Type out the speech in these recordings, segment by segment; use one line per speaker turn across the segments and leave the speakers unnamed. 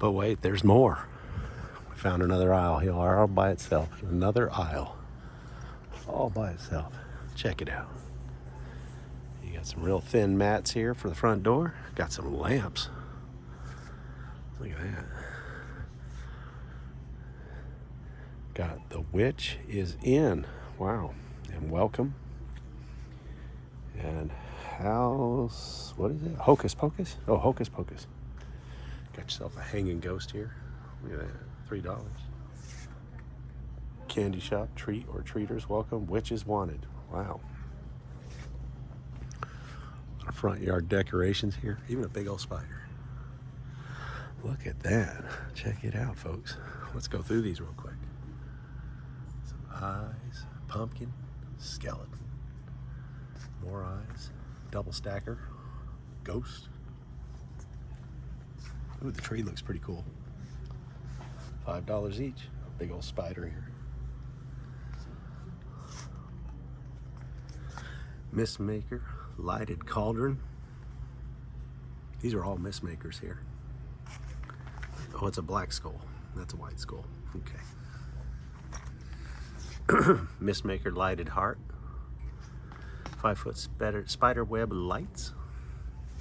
But wait, there's more. We found another aisle here all by itself. Another aisle all by itself. Check it out. You got some real thin mats here for the front door. Got some lamps. Look at that. Got the witch is in. Wow. And welcome. And house, what is it? Hocus Pocus? Oh, Hocus Pocus. Got yourself a hanging ghost here. Look at that. $3. Candy shop, treat or treaters welcome. Witches wanted. Wow. Our front yard decorations here. Even a big old spider. Look at that. Check it out, folks. Let's go through these real quick. Some eyes, pumpkin, skeleton. More eyes, double stacker, ghost. Ooh, the tree looks pretty cool. $5 each. Big old spider here. Mist maker, lighted cauldron. These are all mist makers here. Oh, it's a black skull. That's a white skull. Okay. Mist maker, lighted heart. 5-foot spider web lights.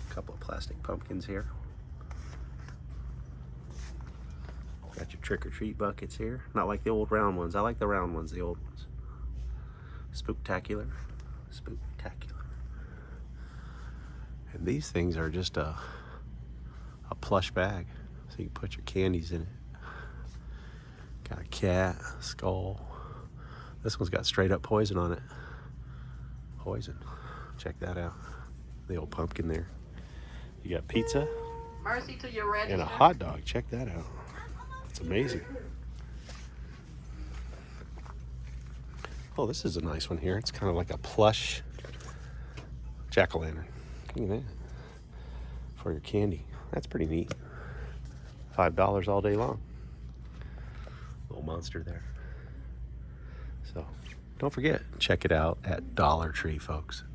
A couple of plastic pumpkins here. Got your trick-or-treat buckets here. Not like the old round ones. I like the round ones, the old ones. Spooktacular. Spooktacular. And these things are just a plush bag. So you can put your candies in it. Got a cat, a skull. This one's got straight up poison on it. Poison. Check that out. The old pumpkin there. You got pizza.
Mercy to your register.
And a hot dog. Check that out. It's amazing. Oh, this is a nice one here. It's kind of like a plush jack-o'-lantern. Look at that. For your candy. That's pretty neat. $5 all day long. Little monster there. So don't forget, check it out at Dollar Tree, folks.